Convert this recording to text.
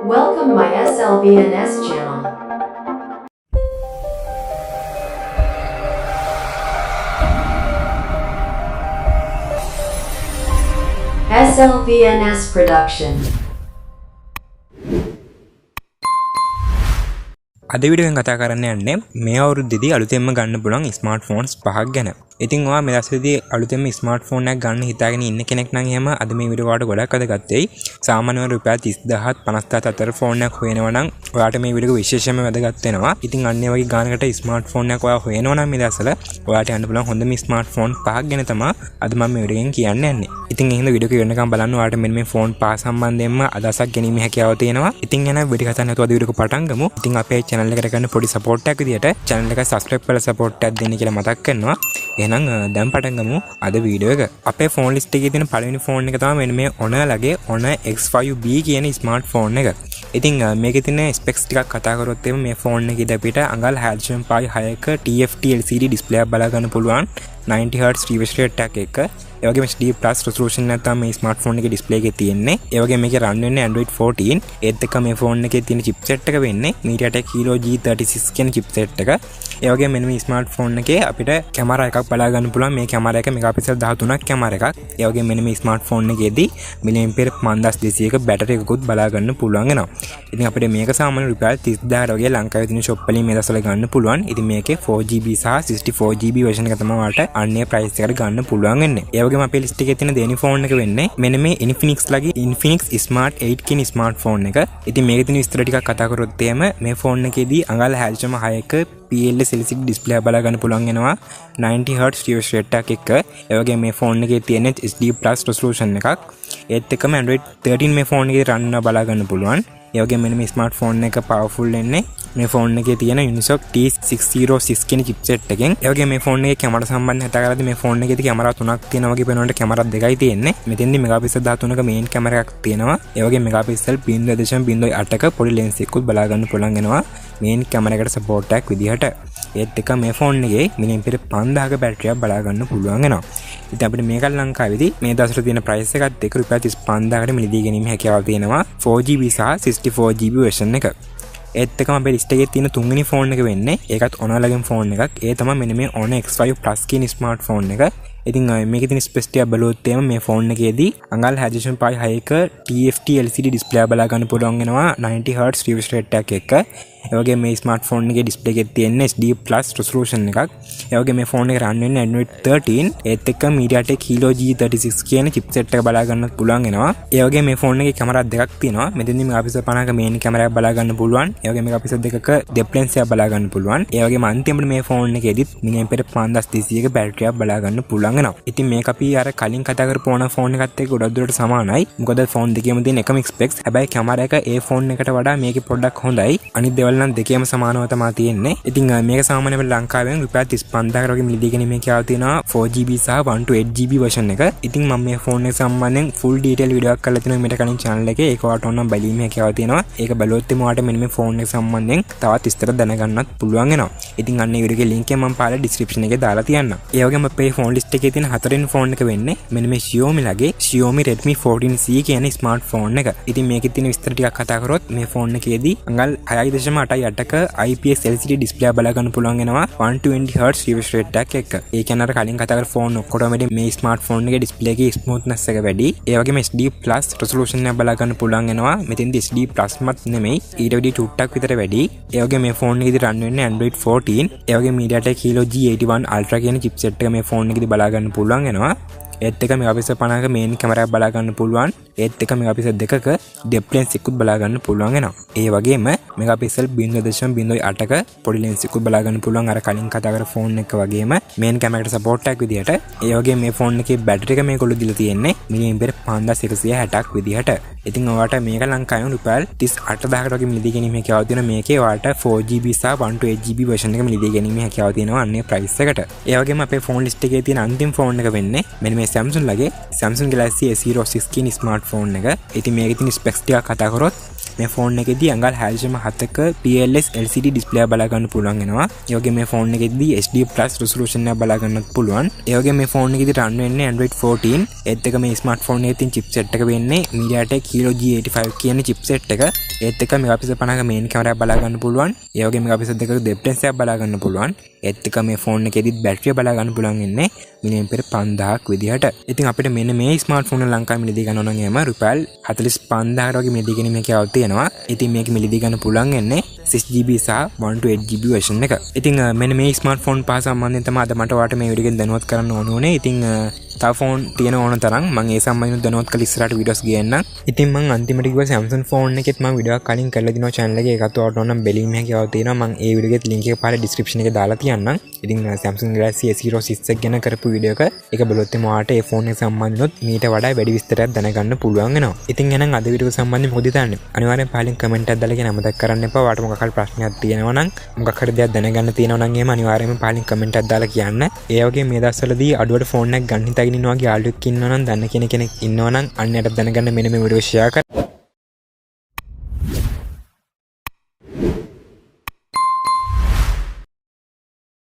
Welcome my SLBNS channel. SLBNS production. අද video එකෙන් කතා කරන්න යන්නේ මේ අවුරුද්දේදී අලුතෙන්ම ගන්න පුළුවන් ස්මාර්ට්ෆෝන්ස් 5ක් ගැන. ඉතින් ඔයා මේ දවස්වලදී අලුතෙන්ම ස්මාර්ට්ෆෝන් එකක් ගන්න හිතාගෙන ඉන්න කෙනෙක් නම් එහෙම අද මේ වීඩියෝ වලට ගොඩක් වැදගත් වෙයි. සාමාන්‍යයෙන් රුපියල් 30000ත් 50000ත් අතර ෆෝන් එකක් හොයනවා නම් ඔයාට මේ වීඩියෝ එක විශේෂයෙන්ම වැදගත් වෙනවා. ඉතින් අන්න ඒ වගේ ගානකට ස්මාර්ට්ෆෝන් එකක් ඔයා හොයනවා නම් මේ දවස්වල ඔයාට යන්න පුළුවන් හොඳම ස්මාර්ට්ෆෝන් 5ක් ගැන තමයි අද මම මේ වීඩියෝ එකෙන් කියන්න යන්නේ. ඉතින් එහෙනම් වීඩියෝ එක වෙනකම් බලන්න ඔයාට මෙන්න මේ ෆෝන් 5 සම්බන්ධයෙන්ම අදහසක් ගැනීමේ හැකියාව තියෙනවා. ඉතින් එහෙනම් වීඩියෝ එක ගන්න නැතුව අද වීඩියෝ එක පටන් ගමු. ඉතින් අපේ channel එකට කරන පොඩි support එකක් විදියට channel එක subscribe කරලා support එකක් දෙන්න කියලා මතක් කරනවා. එහෙනම් දැන් පටන් ගමු අද වීඩියෝ එක. අපේ ෆෝන් ලිස්ට් එකේ තියෙන පළවෙනි ෆෝන් එක තමයි මෙන්න මේ Honor Honor X5B කියන ස්මාර්ට්ෆෝන් එක. ඉතින් මේකේ තියෙන ස්පෙක්ස් ටිකක් කතා කරොත් එimhe මේ ෆෝන් එකේ අපිට අඟල් 6.6ක TFT LCD ඩිස්ප්ලේ එකක් බලා ගන්න පුළුවන් 90Hz refresh rate එකක් එක්ක. ඒ වගේම HD+ resolution එකක් තමයි මේ ස්මාර්ට්ෆෝන් එකේ ඩිස්ප්ලේ එකේ තියෙන්නේ. ඒ වගේම මේකේ රන් වෙන්නේ Android 14. ඒත් එක්ක මේ ෆෝන් එකේ තියෙන chipset එක වෙන්නේ MediaTek Helio G36 කියන chipset එක. ඒ වගේම මෙන්න මේ ස්මාර්ට්ෆෝන් එකේ අපිට කැමරා එකක් බලා ගන්න පුළුවන්. මේ කැමරා එක මෙගාපික්සල් 13ක් කැමරා එකක්. ඒ වගේම මෙන්න මේ ස්මාර්ට්ෆෝන් එකේදී mAh 5200ක බැටරි එකකුත් බලා ගන්න පුළුවන් වෙනවා. ඉතින් අපිට මේක සාමාන්‍ය රුපියල් 30000 වගේ ලංකාවේ තියෙන shop වලින් මේ දවස්වල ගන්න පුළුවන්. ඉතින් මේකේ 4GB සහ 64GB version එක තමයි ඔයාලට අන්නේ price එකට ගන්න පුළුවන් වෙන්නේ. ඒ වගේම අපේ ලිස්ට් එකේ තියෙන දෙවෙනි ෆෝන් එක වෙන්නේ මෙන්න මේ Infinix ලගේ Infinix Smart 8 කියන ස්මාර්ට්ෆෝන් එක. ඉතින් මේකේ තියෙන විස්තර ටිකක් කතා කරොත් එහෙම මේ ෆෝන් එකේදී අඟල් 6.6ක PLS LCD ඩිස්ප්ලේ බලා ගන්න පුළුවන් වෙනවා 90Hz refresh rate එකක් එක්ක. ඒ වගේම මේ ෆෝන් එකේ තියෙන HD+ resolution එකක්. ඒත් එක්කම Android 13 මේ ෆෝන් එකේ රන් වෙනවා බලා ගන්න පුළුවන්. ඒ වගේම මෙන්න මේ ස්මාර්ට්ෆෝන් එක පවර්ෆුල් වෙන්නේ මේ ෆෝන් එකේ තියෙන Unisoc T606 කියන chipset එකෙන්. ඒ වගේම මේ ෆෝන් එකේ කැමරා සම්බන්ධයෙන් කතා කරද්දී මේ ෆෝන් එකේදී කැමරා තුනක් තියෙනවා වගේ පේනකොට කැමරා දෙකයි තියෙන්නේ. මෙතෙන්දී මෙගාපික්සල් 13ක මේන් කැමරා එකක් තියෙනවා. ඒ වගේම මෙගාපික්සල් 0.08ක පොඩි ලෙන්ස් එකකුත් බලා ගන්න පුළුවන් වෙනවා මේන් කැමරා එකට සපෝට් එකක් විදිහට. ඒත් එක මේ ෆෝන් එකේ මAh 5000ක බැටරියක් බලා ගන්න පුළුවන් වෙනවා. ඉතින් අපිට මේක ලංකාවේදී මේ දවස්වල තියෙන price එකත් එක්ක රුපියල් 35000කට මිලදී ගැනීම හැකියාව තියෙනවා 4GB සහ 64GB version එක. ඒත් එකම අපේ ලිස්ට් එකේ තියෙන තුන්වෙනි ෆෝන් එක වෙන්නේ ඒකත් Honor ලගෙන් ෆෝන් එකක්. ඒ තමයි මෙන්න මේ Honor X5 Plus කියන ස්මාර්ට්ෆෝන් එක. ඉතින් මේකේ තියෙන ස්පෙක්ස් ටික බලුවොත් එimhe මේ ෆෝන් එකේදී අඟල් 6.6ක TFT LCD ඩිස්ප්ලේ බලා ගන්න පුළුවන් වෙනවා 90Hz refresh rate එකක් එක්ක. ඒ වගේම මේ ස්මාර්ට්ෆෝන් එකේ ඩිස්ප්ලේ එකේ තියෙන HD+ resolution එකක්. ඒ වගේම මේ ෆෝන් එක රන් වෙන්නේ Android 13. ඒත් එක්ක MediaTek Helio G36 කියන chipset එක බලා ගන්න පුළුවන් වෙනවා. ඒ වගේම මේ ෆෝන් එකේ කැමරා දෙකක් තියෙනවා. මෙතෙන්දී මෙගාපික්සල් 50ක මේන් කැමරාවක් බලා ගන්න පුළුවන්. ඒ වගේම මෙගාපික්සල් 2ක depth lens එකක් බලා ගන්න පුළුවන්. ඒ වගේම අන්තිමට මේ ෆෝන් එකේදීත් mAh 5200ක බැටරියක් බලා ගන්න පුළුවන් වෙනවා. ඉතින් මේක අපි අර කලින් කතා කරපු Honor ෆෝන් එකත් එක්ක ගොඩක් දුරට සමානයි. මොකද ෆෝන් දෙකේම තියෙන එකම ස්පෙක්ස්. හැබැයි කැමරා එක ඒ ෆෝන් එකට වඩා මේකේ පොඩ්ඩක් හොඳයි. අනිත් දේවල් නම් දෙකේම සමානව තමයි තියෙන්නේ. ඉතින් මේක සාමාන්‍යයෙන් ලංකාවෙන් රුපියල් 35000කට වගේ මිලදී ගැනීමේ හැකියාව තියෙනවා 4GB සහ 128GB version එක. ඉතින් මම මේ ෆෝන් එක සම්බන්ධයෙන් full detail වීඩියෝ එකක් කරලා තිනවා මීට කලින් channel එකේ. ඒක ඔයාලට ඕනම් බැලීමේ හැකියාව තියෙනවා. ඒක බලුවොත් එimhe මෙන්න මේ ෆෝන් එක සම්බන්ධයෙන් තවත් විස්තර දැනගන්නත් පුළුවන් වෙනවා. ඉතින් අන්න ඒ වීඩියෝ එකේ link එක මම පාලා description එකේ දාලා තියන්නම්. ඒ වගේම අපේ ෆෝන් ලිස්ට් එකේ තියෙන හතරවෙනි ෆෝන් එක වෙන්නේ මෙන්න මේ Xiaomi ලගේ Xiaomi Redmi 14C කියන ස්මාර්ට්ෆෝන් එක. ඉතින් මේකේ තියෙන විස්තර ටිකක් කතා කරොත් මේ ෆෝන් එකේදී අඟල් 6.8ක IPS LCD ඩිස්ප්ලේ බලා ගන්න පුළුවන් වෙනවා 120Hz refresh rate එකක් එක්ක. ඒ කියන්නේ අර කලින් කතා කර ෆෝන් ඔක්කොටම වැඩි මේ ස්මාර්ට්ෆෝන් එකේ ඩිස්ප්ලේ එකේ smoothness එක වැඩි. ඒ වගේම HD+ resolution එක බලා ගන්න පුළුවන් වෙනවා. මෙතෙන්දී HD+ මත් නෙමෙයි ඊට වැඩි ටුට්ටක් විතර වැඩි. ඒ වගේම මේ ෆෝන් එකේදී රන් වෙන්නේ Android 14. ඒ වගේම MediaTek Helio G81 Ultra කියන chipset එක මේ ෆෝන් එකේදී බලා ගන්න පුළුවන් වෙනවා. ඒත් එක මෙගාපික්සල් 50ක මේන් කැමරාවක් බලා ගන්න පුළුවන්. ඒත් එක මෙගාපික්සල් 2ක depth lens එකකුත් බලා ගන්න පුළුවන් වෙනවා. ඒ වගේම මෙගාපික්සල් 0.08ක පොඩි lens එකකුත් බලා ගන්න පුළුවන් අර කලින් කතා කර ෆෝන් එක වගේම මේන් කැමරාවට සපෝට් එකක් විදියට. ඒ වගේම මේ ෆෝන් එකේ බැටරි එක මේගොල්ලෝ දීලා තියෙන්නේ mAh 5160ක් විදියට. ඉතින් ඔයාලට මේක ලංකාවෙන් රුපියල් 38000කට වගේ මිලදී ගැනීමේ හැකියාව තියෙනවා. මේකේ ඔයාලට 4GB සහ 128GB version එක මිලදී ගැනීමේ හැකියාව තියෙනවා අන්නේ price එකට. ඒ වගේම අපේ ෆෝන් ලිස්ට් එකේ තියෙන අන්තිම ෆෝන් එක වෙන්නේ මෙන්න මේ Samsung ලගේ Samsung Galaxy A06 කියන ස්මාර්ට්ෆෝන් එක. ඉතින් මේකේ තියෙන ස්පෙක්ස් ටිකක් කතා කරොත් මේ ෆෝන් එකේදී අඟල් 6.7ක PLS LCD ඩිස්ප්ලේ එක බලා ගන්න පුළුවන් වෙනවා. ඒ වගේ මේ ෆෝන් එකේදී HD+ resolution එක බලා ගන්නත් පුළුවන්. ඒ වගේ මේ ෆෝන් එකේදී run වෙන්නේ Android 14. ඒත් එක මේ ස්මාර්ට්ෆෝන් එකේ තියෙන chipset එක වෙන්නේ MediaTek Helio G85 කියන chipset එක. ඒත් එක මෙගාපික්සල් 50ක මේන් කැමරාවක් බලා ගන්න පුළුවන්. ඒ වගේ මෙගාපික්සල් 2ක depth sensor එකක් බලා ගන්න පුළුවන්. ඒත් එක මේ ෆෝන් එකේදී බැටරිය බලා ගන්න පුළුවන් ඉන්නේ මිලියම්පියර් 5000ක් විදිහට. ඉතින් අපිට මෙන්න මේ ස්මාර්ට්ෆෝන් එක ලංකාවේ මිලදී ගන්න ඕන නම් එහෙම රුපියල් 45000කට වගේ මිලදී ගැනීම මේකේ තියෙනවා. ඉතින් මේක මිලදී ගන්න පුළුවන් ඉන්නේ 6GB සහ 128GB version එක. ඉතින් මෙන්න මේ ස්මාර්ට්ෆෝන් පහ සම්බන්ධයෙන් තමයි අද මට ඔයාලට මේ වීඩියෝ එකෙන් දැනුවත් කරන්න ඕනේ. ඉතින් තව ෆෝන් තියෙන ඕන තරම් මම ඒ සම්බන්ධව දැනුවත් කරලා ඉස්සරහට වීඩියෝස් ගේන්නම්. ඉතින් මම අන්තිමට කිව්වා Samsung ෆෝන් එකෙත් මම වීඩියෝ එකක් කලින් කරලා දිනවා channel එකේ. ඒකත් ඔයාලට ඕන නම් බැලීම හැකියාව තියෙනවා. මම ඒ වීඩියෝ එකේ link එක පහළ description එකේ දාලා තියන්නම්. ඉතින් Samsung Galaxy S06 එක ගැන කරපු වීඩියෝ එක ඒක බලුවොත් එම ඔයාලට ඒ ෆෝන් එක සම්බන්ධව මීට වඩා වැඩි විස්තරයක් දැනගන්න පුළුවන් වෙනවා. ඉතින් එහෙනම් අද වීඩියෝ එක සම්බන්ධයෙන් මොකද හිතන්නේ? අනිවාර්යෙන් පහලින් කමෙන්ට් එකක් දාලා කියන අමතක කරන්න එපා. ඔයාලට මොකක් හරි ප්‍රශ්නයක් තියෙනවා නම් මොකක් හරි දෙයක් දැනගන්න තියෙනවා නම් එහෙම අනිවාර්යෙන්ම පහලින් කමෙන්ට් එකක් දාලා කියන්න. ඒ වගේ මේ දවස්වලදී අඩුවට ෆෝන් එකක් ගන්න හිතාගෙන ඉන්නවා වගේ යාළුවෙක් ඉන්නවා නම් දන්න කෙනෙක් ඉන්නවා නම් අන්නයට දැනගන්න මෙන්න මේ වීඩියෝ ෂෙයා කරන්න.